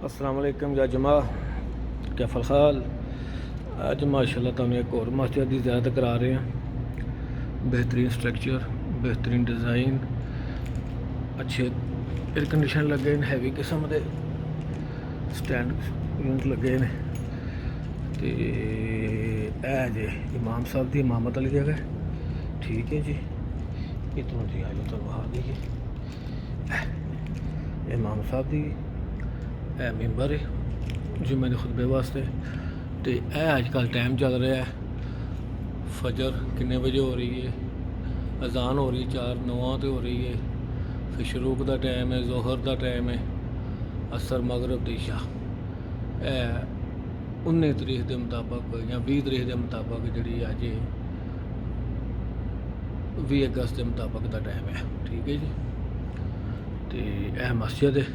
अस्सलाम वालेकुम या जमा क्या फ़लहाल। आज माशाल्लाह तुहानू एक और मस्जिद की ज़ियारत करा रहे हैं। बेहतरीन स्ट्रक्चर, बेहतरीन डिज़ाइन, अच्छे एयर कंडीशन लगे हैं, हैवी किस्म के स्टैंड यूनिट लगे हैं। तो यह जे इमाम साहब की इमामत वाली जगह, ठीक है जी। इतों जी आज तो वहा दीजिए इमाम साहब की मैंबर है जुम्मे के खुतबे वास्ते। तो यह अजकल टाइम चल रहा है, फजर कितने बजे हो रही है, अजान हो रही है 4:09 तो हो रही है, फिर शरूक का टाइम है, जोहर का टाइम है, असर मगरब दिशा। 19 तरीक के मुताबिक या 20 तरीक के मुताबिक जी अज 20 अगस्त के मुताबिक का टाइम है, ठीक है जी। तो यह मस्जिद है,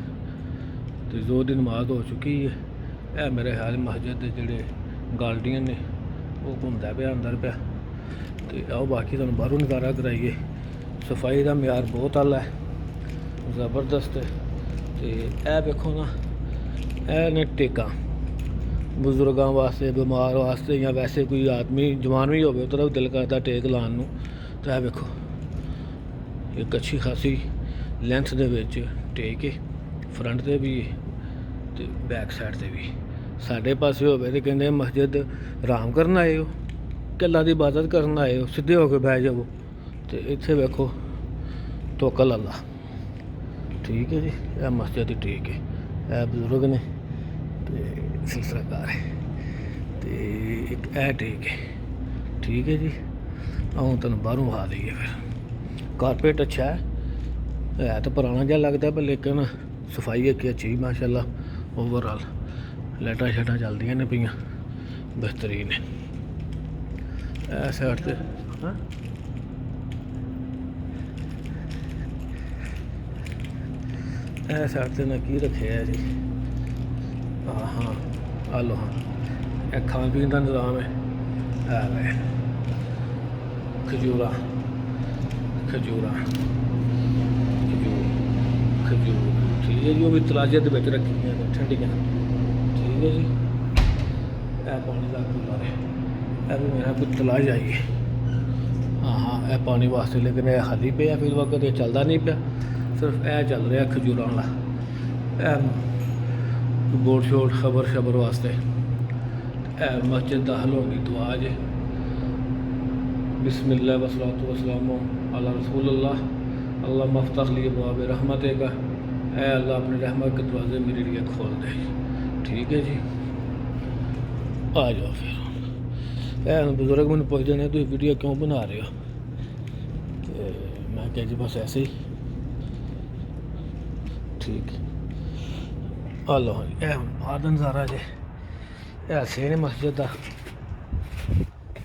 तो जोर की नमाज हो चुकी है। यह मेरे ख्याल मस्जिद के जोड़े गार्डियन ने वो घूमता पाया अंदर पाया। तो आओ बाकी तुहानू बाहरों नज़ारा कराइए। सफाई का म्यार बहुत आला है, ज़बरदस्त है। तो यह देखो ना, यह ने टेका बजुर्गों वास्ते, बीमार वास्ते, या वैसे कोई आदमी जवान भी हो तो दिल करता टेक लाने नूं। तो यह देखो एक अच्छी खासी लेंथ दे विच टेक है, फ्रंट से भी तो बैक साइड से भी। साढ़े पासे हो तो कहते मस्जिद आराम करन आए हो कि अल्लाह की इबादत करन आए हो, सीधे होकर बह जाओ। तो इत्थे वेखो तवक्कल अल्लाह, ठीक है जी। यह मस्जिद ही ठीक है, यह बजुर्ग ने तो सिलसिलाकार है। तो एक यह ठीक है, ठीक है जी। आऊँ तुम बाहरों आ दईए। फिर कारपेट अच्छा है तो पुराना जहा लगता पर लेकिन सफाई एक अच्छी माशाल्लाह। ओवरऑल लाइटा शाइटा चलदियां ने पियां, बेहतरीन है। साइड से साइड से ना की रखे है जी। हाँ आ लो, हाँ यह खान पीन का निज़ाम है। खजूर खजूर खजूर ठीक है जी। वो भी तलाजे के रखी हुई ठंडियाँ, ठीक है जी। यह पानी का कूलर है, यह भी मेरा कोई तलाज आई है। हाँ यह पानी वास्ते, लेकिन यह खाली पे फिर वक्त ये चलता नहीं पाया, सिर्फ यह चल रहा खजूर वाला बोर्ड शोर्ड खबर शबर वास्ते। मस्जिद दाखिल होगी दुआ जे बिस्मिल्लाह वस्सलातु वस्सलामु अला रसूलिल्लाह अल्लाह मफ्तह ली अबवाब रहमत का। ऐ अल्लाह अपने रहमत के दरवाजे मेरे लिए खोल दे, ठीक है जी। आ जाओ फिर बुजुर्ग मैंने पूछते हैं तुम वीडियो क्यों बना रहे हो, तो मैं क्या जी बस ऐसे ही, ठीक है। आ लो बाद नज़ारा जे यह सेन मस्जिद का,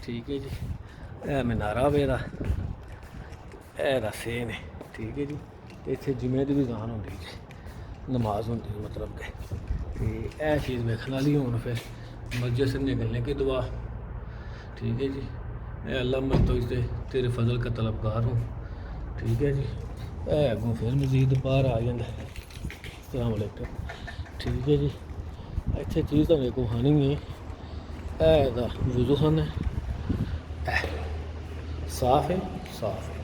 ठीक है जी। यह मीनारा वेदा यह सेन है, ठीक है जी। इतने जुमे की भी जान होती है, नमाज होती है मतलब के। यह चीज़ वेखने वाली हूँ। फिर मस्जिद से निकलने की दुआ, ठीक है जी। अल्लाह मैं तो इससे तेरे फजल का तलबगार हूँ, ठीक है जी। अगों फिर मजीद बाहर आ जाता। अस्सलाम वालेकुम, ठीक है जी। इतने चीज़ तो मेरे को खानी है। वज़ू खाना है, साफ है, साफ है।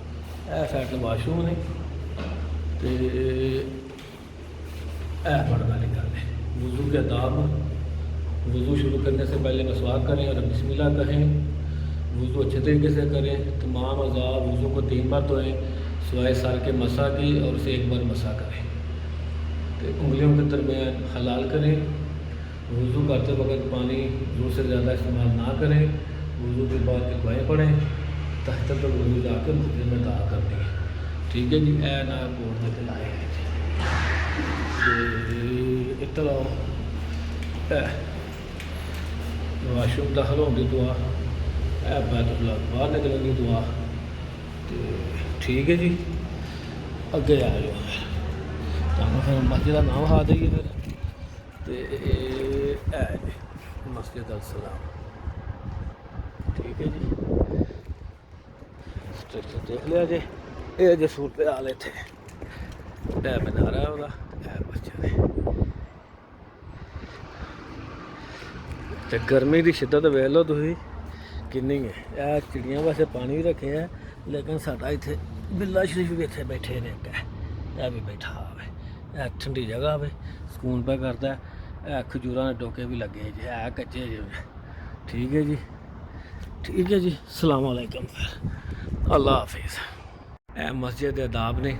यह साइड वाशरूम ने, तो यह बड़ा वाली गल है। वज़ू के आदाब, वज़ू शुरू करने से पहले मसवाक करें और बिस्मिल्लाह कहें। वज़ू अच्छे तरीके से करें। तमाम अज़ा वज़ू को 3 बार धोएं सिवाय सर के मसा की, और उसे 1 बार मसा करें। तो उंगलियों के दरमियान हलाल करें। वज़ू करते वक्त पानी ज़रूरत से ज़्यादा इस्तेमाल ना करें। वज़ू के बाद दुआएं पढ़ें, तहत पर वज़ू जाकर मस्जिद में अदा कर दें, ठीक है जी। ए ना कोड के लाए हैं इतना वाशरूम दाखिल होगी दुआ, बैतुल्लाह बाहर निकलेंगी दुआ, तो ठीक है जी। अगे आ जाओ, फिर मस्जिद का नाम खा देइए। फिर तो मस्जिद अल सलाम, ठीक है जी। स्ट्रक्चर देख लिया जे, ये जो सूरत हाल इतने मीनारा है, मस्जिद है। ਤੇ ਗਰਮੀ ਦੀ ਸ਼ਿੱਦਤ ਵੇਖ ਲਓ ਤੁਸੀਂ ਕਿੰਨੀ ਹੈ। ਇਹ ਚਿੜੀਆਂ ਵਾਸਤੇ ਪਾਣੀ ਵੀ ਰੱਖਿਆ, ਲੇਕਿਨ ਸਾਡਾ ਇੱਥੇ ਬਿੱਲਾ ਸ਼ਰੀਫ ਵੀ ਇੱਥੇ ਬੈਠੇ ਨੇ। ਇਹ ਵੀ ਬੈਠਾ ਹੋਵੇ, ਇਹ ਠੰਡੀ ਜਗ੍ਹਾ ਹੋਵੇ, ਸਕੂਨ ਪਾ ਕਰਦਾ। ਇਹ ਖਜੂਰਾਂ ਦੇ ਟੋਕੇ ਵੀ ਲੱਗੇ ਜੀ, ਹੈ ਕੱਚੇ ਜੀ। ਠੀਕ ਹੈ ਜੀ, ठीक है जी। अस्सलाम वालेकुम, अल्लाह हाफिज़। यह मस्जिद आदाब ने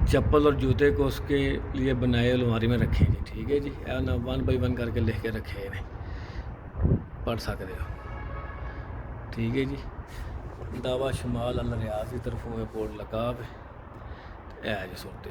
चप्पल और जूते को उसके लिए बनाए अलमारी में रखे जी। ठीक है जी, यह ना 1 बाय 1 करके लिख के रखे हैं, पढ़ सकते हो। ठीक है जी। दावा शमाल अल रियाज की तरफों बोर्ड लगा है जी। सूरत